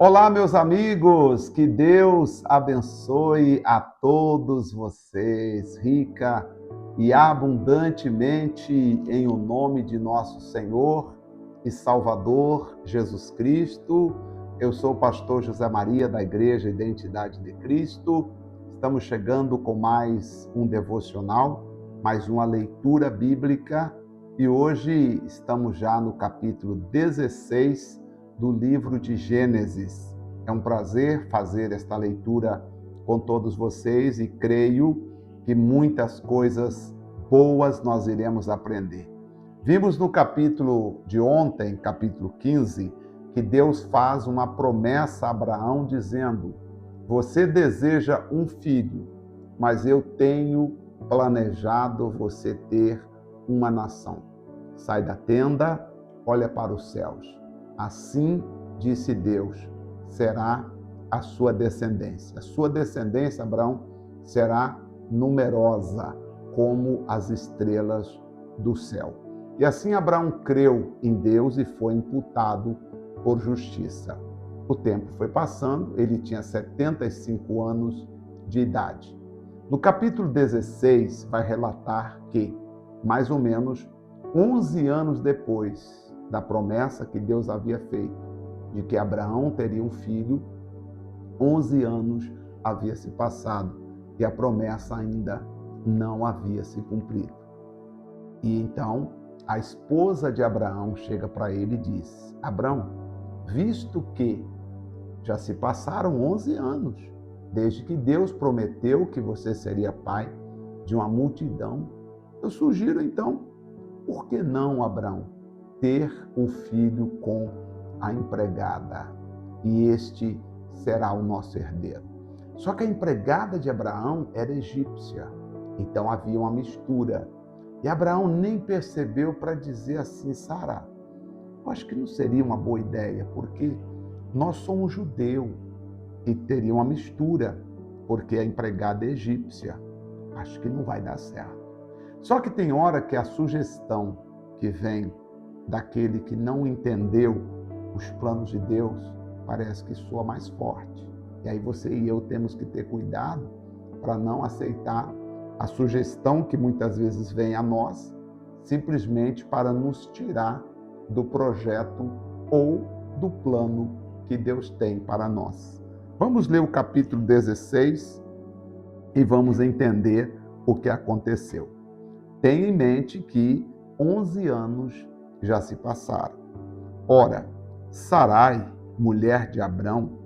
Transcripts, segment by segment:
Olá, meus amigos, que Deus abençoe a todos vocês, rica e abundantemente, em o nome de nosso Senhor e Salvador Jesus Cristo. Eu sou o pastor José Maria, da Igreja Identidade de Cristo. Estamos chegando com mais um devocional, mais uma leitura bíblica, e hoje estamos já no capítulo 16 do livro de Gênesis. É um prazer fazer esta leitura com todos vocês e creio que muitas coisas boas nós iremos aprender. Vimos no capítulo de ontem, capítulo 15, que Deus faz uma promessa a Abraão dizendo: você deseja um filho, mas eu tenho planejado você ter uma nação. Sai da tenda, olha para os céus. Assim, disse Deus, será a sua descendência. A sua descendência, Abraão, será numerosa como as estrelas do céu. E assim Abraão creu em Deus e foi imputado por justiça. O tempo foi passando, ele tinha 75 anos de idade. No capítulo 16 vai relatar que, mais ou menos 11 anos depois da promessa que Deus havia feito de que Abraão teria um filho, 11 anos havia se passado e a promessa ainda não havia se cumprido. E então a esposa de Abraão chega para ele e diz: Abraão, visto que já se passaram 11 anos desde que Deus prometeu que você seria pai de uma multidão, eu sugiro então, por que não, Abraão, ter um filho com a empregada, e este será o nosso herdeiro. Só que a empregada de Abraão era egípcia, então havia uma mistura. E Abraão nem percebeu para dizer assim: Sara, eu acho que não seria uma boa ideia, porque nós somos judeus e teria uma mistura, porque a empregada é egípcia. Acho que não vai dar certo. Só que tem hora que a sugestão que vem daquele que não entendeu os planos de Deus parece que soa mais forte. E aí você e eu temos que ter cuidado para não aceitar a sugestão que muitas vezes vem a nós, simplesmente para nos tirar do projeto ou do plano que Deus tem para nós. Vamos ler o capítulo 16 e vamos entender o que aconteceu. Tenha em mente que 11 anos já se passaram. Ora, Sarai, mulher de Abrão,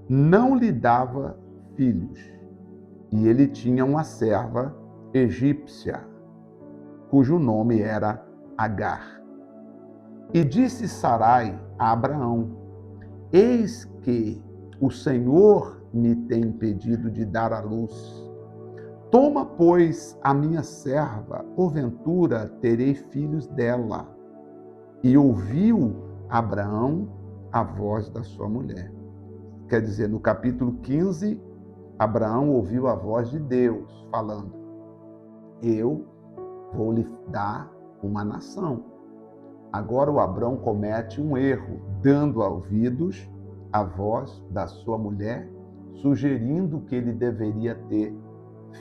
não lhe dava filhos, e ele tinha uma serva egípcia, cujo nome era Agar. E disse Sarai a Abraão: eis que o Senhor me tem impedido de dar à luz. Toma, pois, a minha serva, porventura terei filhos dela. E ouviu Abraão a voz da sua mulher. Quer dizer, no capítulo 15, Abraão ouviu a voz de Deus falando: eu vou lhe dar uma nação. Agora o Abraão comete um erro, dando ouvidos à voz da sua mulher, sugerindo que ele deveria ter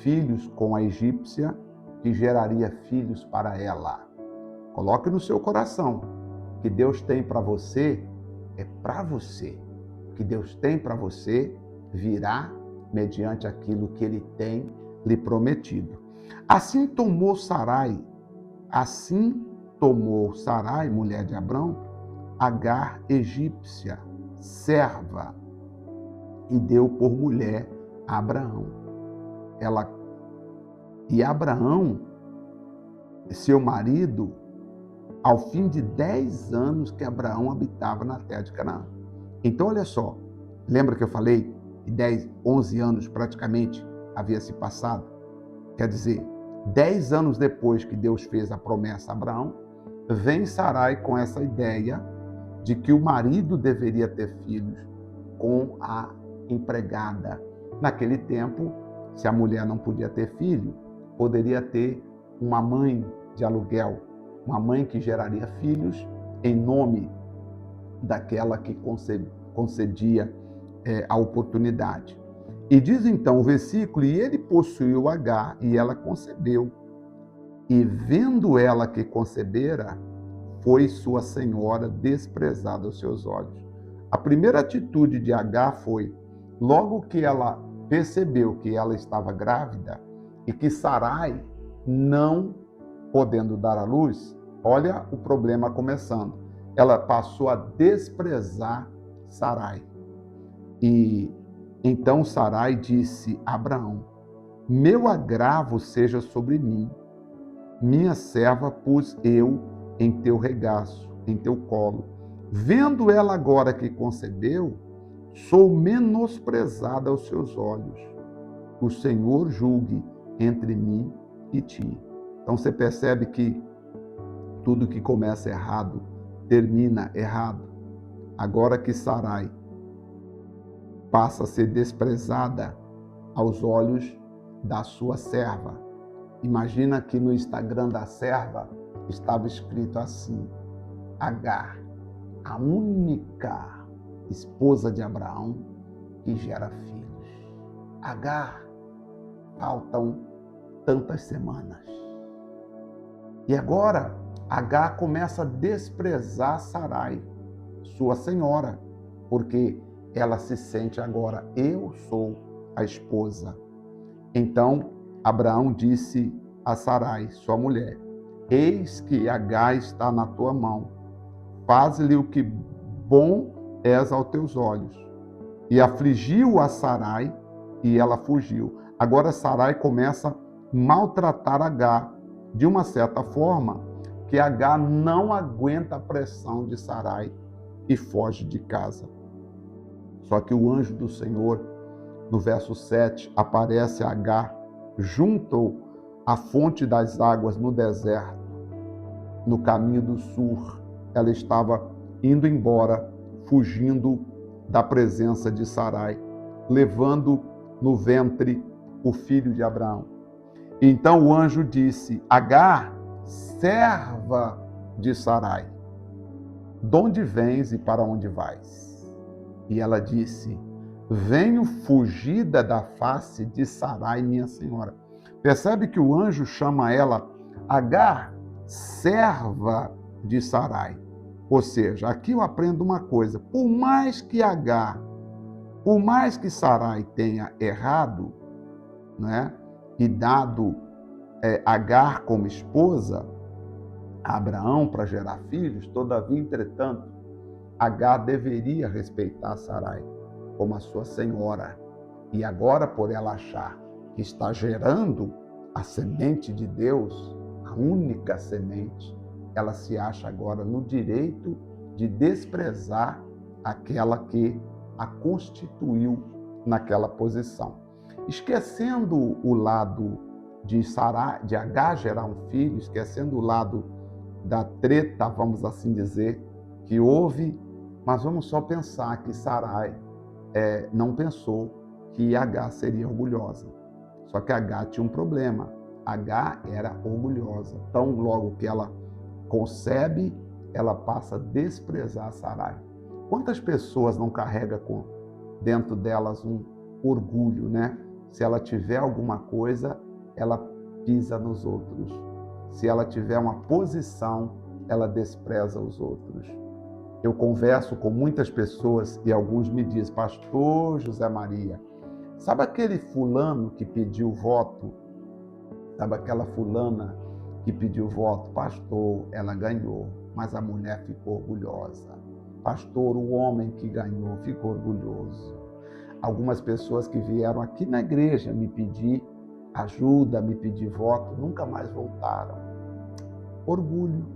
filhos com a egípcia, que geraria filhos para ela. Coloque no seu coração: o que Deus tem para você é para você. O que Deus tem para você virá mediante aquilo que Ele tem lhe prometido. Assim tomou Sarai, mulher de Abrão, Agar egípcia, serva, e deu por mulher a Abraão. E Abraão, seu marido, ao fim de 10 anos que Abraão habitava na terra de Canaã. Então, olha só, lembra que eu falei que 11 anos praticamente havia se passado? Quer dizer, 10 anos depois que Deus fez a promessa a Abraão, vem Sarai com essa ideia de que o marido deveria ter filhos com a empregada. Naquele tempo, se a mulher não podia ter filho, poderia ter uma mãe de aluguel, uma mãe que geraria filhos em nome daquela que concedia a oportunidade. E diz então o versículo, e ele possuiu Agar, e ela concebeu. E vendo ela que concebera, foi sua senhora desprezada aos seus olhos. A primeira atitude de Agar foi, logo que ela percebeu que ela estava grávida e que Sarai, não podendo dar à luz, olha o problema começando. Ela passou a desprezar Sarai. E então Sarai disse a Abraão, meu agravo seja sobre mim, minha serva pus eu em teu regaço, em teu colo. Vendo ela agora que concebeu, sou menosprezada aos seus olhos. O Senhor julgue entre mim e ti. Então você percebe que tudo que começa errado, termina errado. Agora que Sarai passa a ser desprezada aos olhos da sua serva. Imagina que no Instagram da serva estava escrito assim, Agar, a única esposa de Abraão que gera filhos. Agar, faltam tantas semanas. E agora, Agar começa a desprezar Sarai, sua senhora, porque ela se sente agora, eu sou a esposa. Então, Abraão disse a Sarai, sua mulher, eis que Agar está na tua mão, faz-lhe o que bom és aos teus olhos. E afligiu a Sarai e ela fugiu. Agora Sarai começa a maltratar Agar, de uma certa forma que Agar não aguenta a pressão de Sarai e foge de casa. Só que o anjo do Senhor, no verso 7, aparece a Agar junto à fonte das águas no deserto, no caminho do Sur. Ela estava indo embora, fugindo da presença de Sarai, levando no ventre o filho de Abraão. Então o anjo disse, Agar, serva de Sarai, de onde vens e para onde vais? E ela disse, venho fugida da face de Sarai, minha senhora. Percebe que o anjo chama ela Agar, serva de Sarai. Ou seja, aqui eu aprendo uma coisa, por mais que Sarai tenha errado, né, e dado Agar como esposa a Abraão para gerar filhos, todavia, entretanto, Agar deveria respeitar Sarai como a sua senhora. E agora, por ela achar que está gerando a semente de Deus, a única semente, ela se acha agora no direito de desprezar aquela que a constituiu naquela posição. Esquecendo o lado de Sarai, de Agar gerar um filho, esquecendo o lado da treta, vamos assim dizer, que houve, mas vamos só pensar que Sarai não pensou que Agar seria orgulhosa. Só que Agar tinha um problema. Agar era orgulhosa. Então, logo que ela concebe, ela passa a desprezar Sarai. Quantas pessoas não carregam dentro delas um orgulho, né? Se ela tiver alguma coisa, ela pisa nos outros. Se ela tiver uma posição, ela despreza os outros. Eu converso com muitas pessoas e alguns me dizem, pastor José Maria, sabe aquele fulano que pediu voto? Sabe aquela fulana que pediu voto? Pastor, ela ganhou, mas a mulher ficou orgulhosa. Pastor, o homem que ganhou ficou orgulhoso. Algumas pessoas que vieram aqui na igreja me pedir ajuda, me pedir voto, nunca mais voltaram. Orgulho.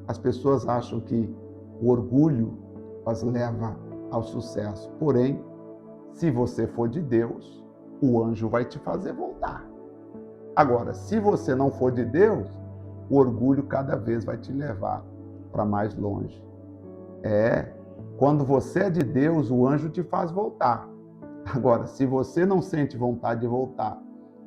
As pessoas acham que o orgulho as leva ao sucesso. Porém, se você for de Deus, o anjo vai te fazer voltar. Agora, se você não for de Deus, o orgulho cada vez vai te levar para mais longe. Quando você é de Deus, o anjo te faz voltar. Agora, se você não sente vontade de voltar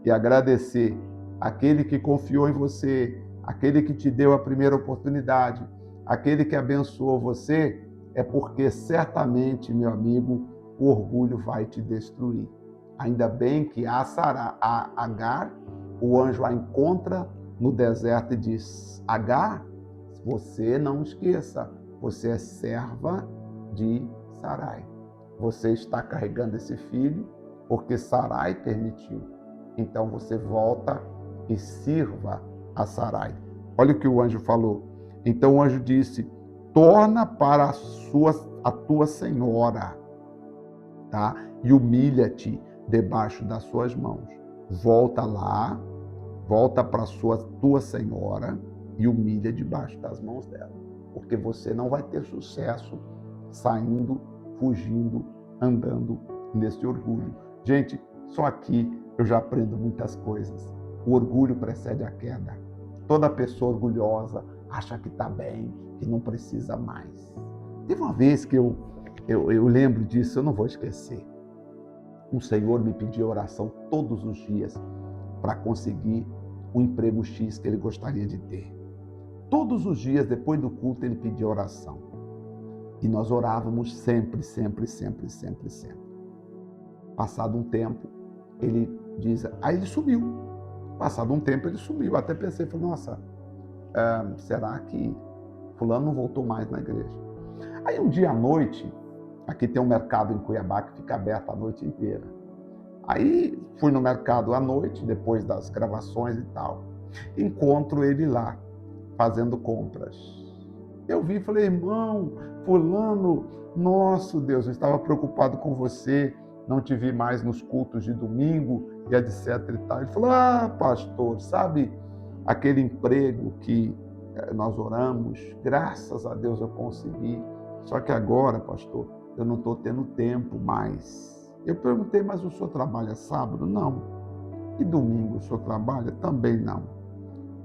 e agradecer aquele que confiou em você, aquele que te deu a primeira oportunidade, aquele que abençoou você, é porque certamente, meu amigo, o orgulho vai te destruir. Ainda bem que a Agar, o anjo a encontra no deserto e diz: Agar, você não esqueça, você é serva de Sarai. Você está carregando esse filho porque Sarai permitiu. Então você volta e sirva a Sarai. Olha o que o anjo falou. Então o anjo disse: torna para a tua senhora, tá? E humilha-te debaixo das suas mãos. Volta lá, volta para a tua senhora e humilha debaixo das mãos dela. Porque você não vai ter sucesso saindo, fugindo, andando nesse orgulho. Gente, só aqui eu já aprendo muitas coisas. O orgulho precede a queda. Toda pessoa orgulhosa acha que está bem, que não precisa mais. Teve uma vez que eu lembro disso, eu não vou esquecer. Um senhor me pediu oração todos os dias para conseguir um emprego X que ele gostaria de ter. Todos os dias, depois do culto, ele pedia oração. E nós orávamos sempre, sempre, sempre, sempre, sempre. Passado um tempo, ele diz... Aí ele sumiu. Passado um tempo, ele sumiu. Até pensei, falei, nossa, será que fulano não voltou mais na igreja? Aí um dia à noite, aqui tem um mercado em Cuiabá que fica aberto a noite inteira. Aí fui no mercado à noite, depois das gravações e tal. Encontro ele lá, fazendo compras. Eu vi e falei, irmão, fulano, nosso Deus, eu estava preocupado com você, não te vi mais nos cultos de domingo e etc e tal. Ele falou, pastor, sabe aquele emprego que nós oramos, graças a Deus eu consegui, só que agora, pastor, eu não estou tendo tempo mais. Eu perguntei, mas o senhor trabalha sábado? Não. E domingo o senhor trabalha? Também não.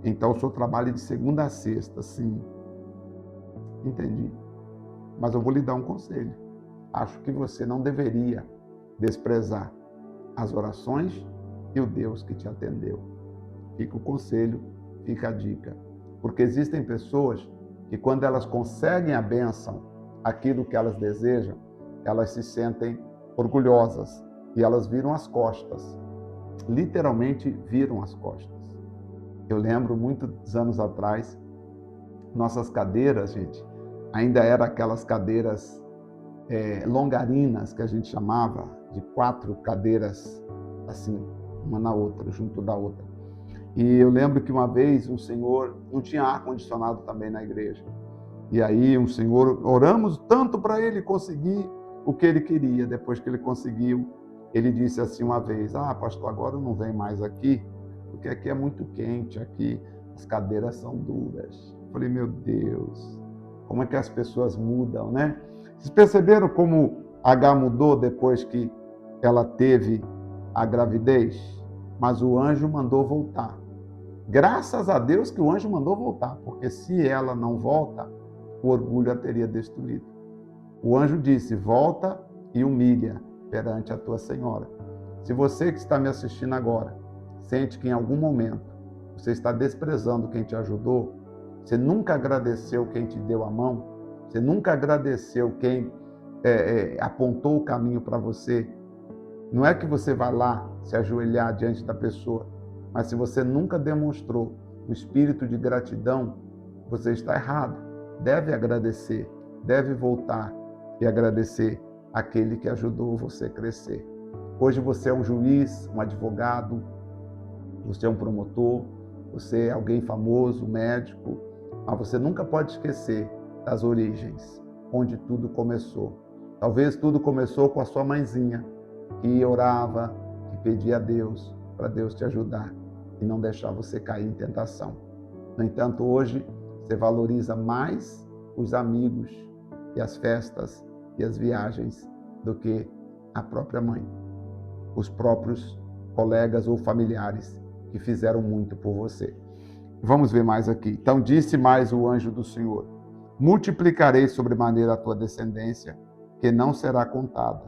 Então o senhor trabalha de segunda a sexta, sim. Entendi. Mas eu vou lhe dar um conselho. Acho que você não deveria desprezar as orações e o Deus que te atendeu. Fica o conselho, fica a dica. Porque existem pessoas que quando elas conseguem a bênção, aquilo que elas desejam, elas se sentem orgulhosas e elas viram as costas. Literalmente viram as costas. Eu lembro muitos anos atrás, nossas cadeiras, gente, ainda eram aquelas cadeiras longarinas que a gente chamava, de 4 cadeiras assim, uma na outra, junto da outra. E eu lembro que uma vez um senhor, não tinha ar-condicionado também na igreja, e aí um senhor, oramos tanto para ele conseguir o que ele queria. Depois que ele conseguiu, ele disse assim uma vez, pastor, agora eu não venho mais aqui, porque aqui é muito quente, aqui as cadeiras são duras. Eu falei, meu Deus, como é que as pessoas mudam, né? Vocês perceberam como H mudou depois que ela teve a gravidez? Mas o anjo mandou voltar. Graças a Deus que o anjo mandou voltar, porque se ela não volta, o orgulho a teria destruído. O anjo disse, volta e humilha perante a tua senhora. Se você que está me assistindo agora, sente que em algum momento você está desprezando quem te ajudou, você nunca agradeceu quem te deu a mão, você nunca agradeceu quem apontou o caminho para você, não é que você vai lá se ajoelhar diante da pessoa, mas se você nunca demonstrou o espírito de gratidão, você está errado. Deve agradecer, deve voltar e agradecer aquele que ajudou você a crescer. Hoje você é um juiz, um advogado, você é um promotor, você é alguém famoso, médico, mas você nunca pode esquecer das origens, onde tudo começou. Talvez tudo começou com a sua mãezinha, que orava, que pedia a Deus, para Deus te ajudar e não deixar você cair em tentação. No entanto, hoje você valoriza mais os amigos e as festas e as viagens do que a própria mãe, os próprios colegas ou familiares que fizeram muito por você. Vamos ver mais aqui. Então disse mais o anjo do Senhor, multiplicarei sobremaneira a tua descendência, que não será contada,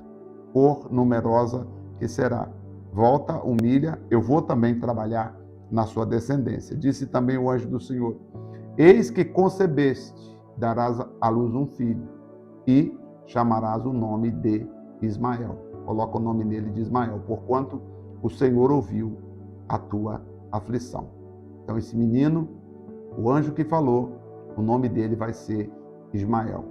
por numerosa que será. Volta, humilha, eu vou também trabalhar na sua descendência. Disse também o anjo do Senhor, eis que concebeste, darás à luz um filho, e chamarás o nome de Ismael. Coloca o nome nele de Ismael, porquanto o Senhor ouviu a tua aflição. Então esse menino, o anjo que falou, o nome dele vai ser Ismael.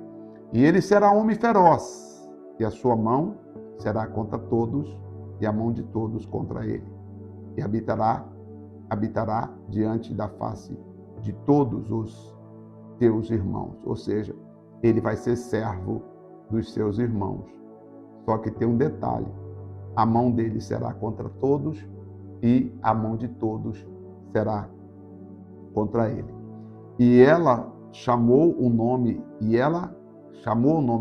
E ele será homem feroz, e a sua mão será contra todos, e a mão de todos contra ele. E habitará diante da face de todos os teus irmãos. Ou seja, ele vai ser servo dos seus irmãos. Só que tem um detalhe: a mão dele será contra todos e a mão de todos será contra ele. E ela chamou o nome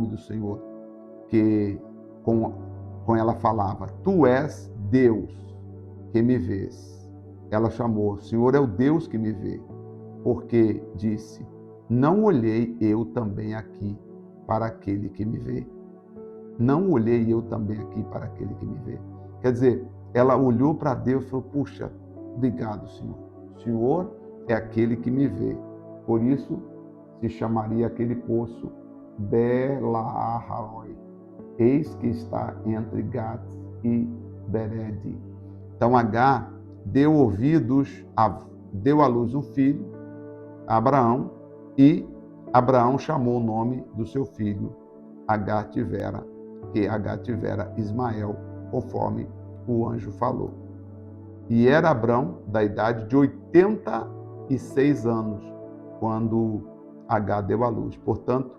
do Senhor, que com ela falava: Tu és Deus que me vês. Ela chamou: O Senhor é o Deus que me vê, porque disse: Não olhei eu também aqui para aquele que me vê. Não olhei eu também aqui para aquele que me vê. Quer dizer, ela olhou para Deus e falou: Puxa, obrigado, Senhor. O Senhor é aquele que me vê. Por isso se chamaria aquele poço Belaharoi. Eis que está entre Gad e Berede. Então Agar deu à luz um filho, Abraão, e Abraão chamou o nome do seu filho, Agar tivera Ismael, conforme o anjo falou. E era Abraão da idade de 86 anos, quando Agar deu à luz. Portanto,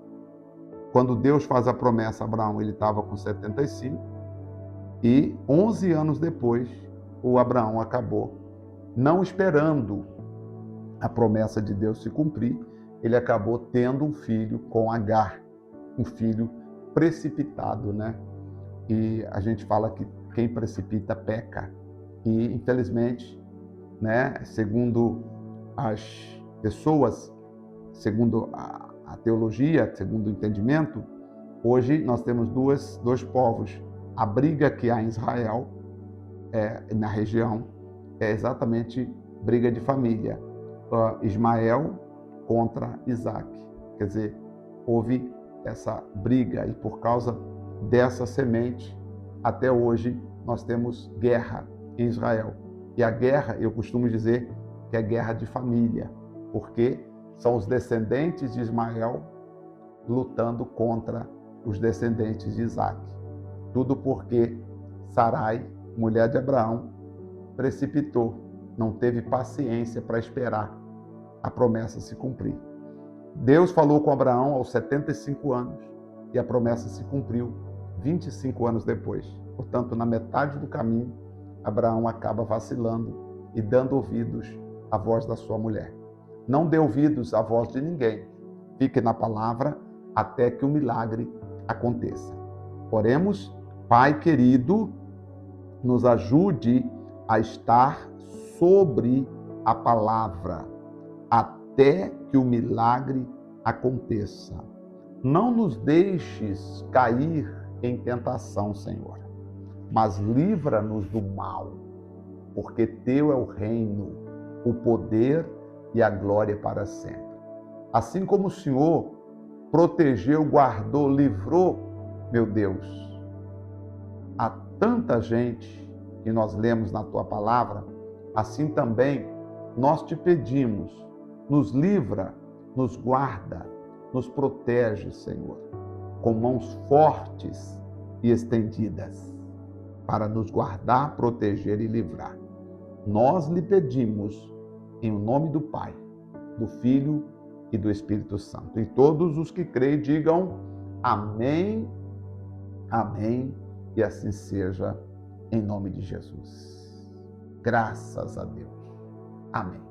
quando Deus faz a promessa a Abraão, ele estava com 75, e 11 anos depois, o Abraão acabou não esperando a promessa de Deus se cumprir, ele acabou tendo um filho com Agar, um filho precipitado, né? E a gente fala que quem precipita peca. E, infelizmente, né, segundo as pessoas, segundo a teologia, segundo o entendimento, hoje nós temos dois povos. A briga que há em Israel, na região, é exatamente briga de família. Ismael contra Isaac. Quer dizer, houve essa briga e por causa dessa semente, até hoje nós temos guerra em Israel. E a guerra, eu costumo dizer que é guerra de família, porque são os descendentes de Ismael lutando contra os descendentes de Isaac. Tudo porque Sarai, mulher de Abraão, precipitou, não teve paciência para esperar a promessa se cumprir. Deus falou com Abraão aos 75 anos e a promessa se cumpriu 25 anos depois. Portanto, na metade do caminho, Abraão acaba vacilando e dando ouvidos à voz da sua mulher. Não dê ouvidos à voz de ninguém. Fique na palavra até que o milagre aconteça. Oremos. Pai querido, nos ajude a estar sobre a palavra até que o milagre aconteça. Não nos deixes cair em tentação, Senhor, mas livra-nos do mal, porque Teu é o reino, o poder e a glória para sempre. Assim como o Senhor protegeu, guardou, livrou, meu Deus, a tanta gente que nós lemos na Tua palavra, assim também nós te pedimos, nos livra, nos guarda, nos protege, Senhor, com mãos fortes e estendidas, para nos guardar, proteger e livrar. Nós lhe pedimos em nome do Pai, do Filho e do Espírito Santo. E todos os que creem digam amém, amém, e assim seja, em nome de Jesus. Graças a Deus. Amém.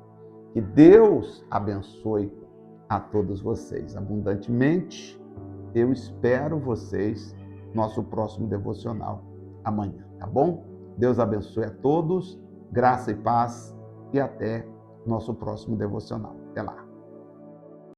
Que Deus abençoe a todos vocês abundantemente. Eu espero vocês no nosso próximo devocional amanhã, tá bom? Deus abençoe a todos, graça e paz, e até nosso próximo devocional. Até lá.